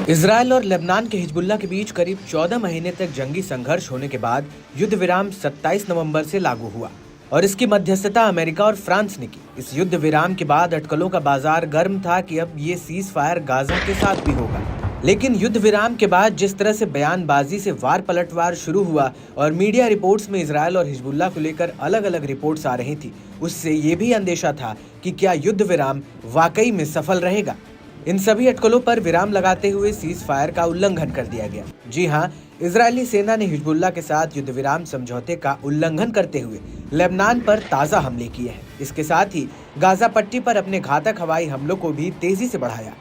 Israel और Lebanon के Hezbollah के बीच करीब 14 महीने तक जंगी संघर्ष होने के बाद युद्ध विराम 27 नवंबर से लागू हुआ और इसकी मध्यस्थता अमेरिका और फ्रांस ने की। इस युद्ध विराम के बाद अटकलों का बाजार गर्म था कि अब ये सीज फायर गाजा के साथ भी होगा। लेकिन युद्ध विराम के बाद जिस तरह से बयानबाजी से वार पलटवार शुरू हुआ और मीडिया रिपोर्ट्स में इजरायल और हिजबुल्लाह को लेकर अलग अलग रिपोर्ट्स आ रही थी, उससे ये भी अंदेशा था कि क्या युद्ध विराम वाकई में सफल रहेगा। इन सभी अटकलों पर विराम लगाते हुए सीज फायर का उल्लंघन कर दिया गया। जी हां, इजरायली सेना ने हिजबुल्लाह के साथ युद्ध विराम समझौते का उल्लंघन करते हुए लेबनान पर ताज़ा हमले किए हैं। इसके साथ ही गाजा पट्टी पर अपने घातक हवाई हमलों को भी तेजी से बढ़ाया।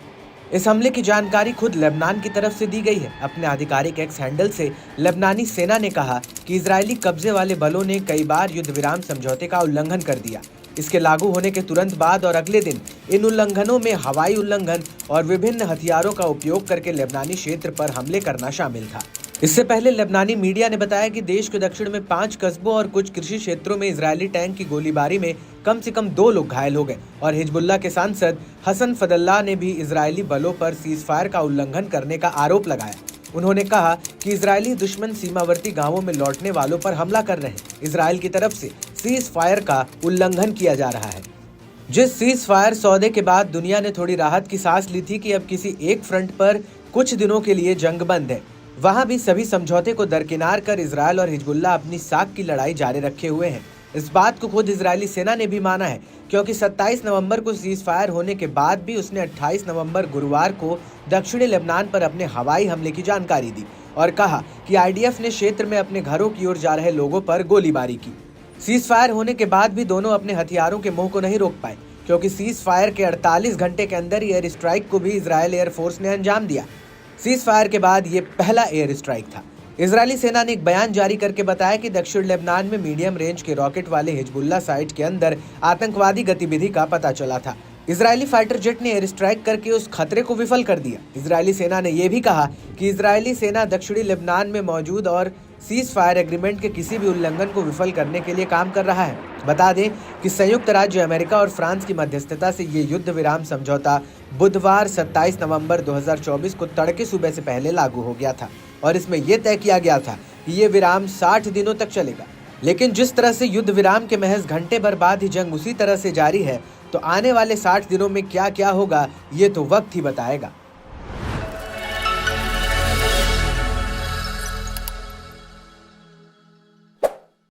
इस हमले की जानकारी खुद लेबनान की तरफ से दी गई है। अपने आधिकारिक एक्स हैंडल से लेबनानी सेना ने कहा कि इजरायली कब्जे वाले बलों ने कई बार युद्ध विराम समझौते का उल्लंघन कर दिया। इसके लागू होने के तुरंत बाद और अगले दिन इन उल्लंघनों में हवाई उल्लंघन और विभिन्न हथियारों का उपयोग करके लेबनानी क्षेत्र पर हमले करना शामिल था। इससे पहले लेबनानी मीडिया ने बताया कि देश के दक्षिण में 5 कस्बों और कुछ कृषि क्षेत्रों में इजरायली टैंक की गोलीबारी में कम से कम 2 लोग घायल हो गए और हिजबुल्लाह के सांसद हसन फदल्लाह ने भी इजरायली बलों पर सीज फायर का उल्लंघन करने का आरोप लगाया। उन्होंने कहा कि इजरायली दुश्मन सीमावर्ती गांवों में लौटने वालों पर हमला कर रहे हैं। इजरायल की तरफ से सीज फायर का उल्लंघन किया जा रहा है। जिस सीज फायर सौदे के बाद दुनिया ने थोड़ी राहत की सांस ली थी कि अब किसी एक फ्रंट पर कुछ दिनों के लिए जंग बंद है, वहां भी सभी समझौते को दरकिनार कर इजरायल और हिजबुल्लाह अपनी साख की लड़ाई जारी रखे हुए हैं। इस बात को खुद इजरायली सेना ने भी माना है, क्योंकि 27 नवंबर को सीज फायर होने के बाद भी उसने 28 नवंबर गुरुवार को दक्षिणी लेबनान पर अपने हवाई हमले की जानकारी दी और कहा कि आईडीएफ ने क्षेत्र में अपने घरों की ओर जा रहे लोगों पर गोलीबारी की। सीज फायर होने के बाद भी दोनों अपने हथियारों के मुंह को नहीं रोक पाए, क्योंकि सीज फायर के 48 घंटे के अंदर एयर स्ट्राइक को भी इजरायल एयरफोर्स ने अंजाम दिया। सीज फायर के बाद ये पहला एयर स्ट्राइक था। इजरायली सेना ने एक बयान जारी करके बताया कि दक्षिण लेबनान में मीडियम रेंज के रॉकेट वाले हिजबुल्लाह साइट के अंदर आतंकवादी गतिविधि का पता चला था। इजरायली फाइटर जेट ने एयर स्ट्राइक करके उस खतरे को विफल कर दिया। इजरायली सेना ने यह भी कहा कि इजरायली सेना दक्षिणी लेबनान में मौजूद और सीज फायर एग्रीमेंट के किसी भी उल्लंघन को विफल करने के लिए काम कर रहा है। बता दें कि संयुक्त राज्य अमेरिका और फ्रांस की मध्यस्थता से ये युद्ध विराम समझौता बुधवार 27 नवंबर 2024 को तड़के सुबह से पहले लागू हो गया था और इसमें यह तय किया गया था कि ये विराम 60 दिनों तक चलेगा। लेकिन जिस तरह से युद्ध विराम के महज घंटे भर बाद ही जंग उसी तरह से जारी है, तो आने वाले 60 दिनों में क्या क्या होगा ये तो वक्त ही बताएगा।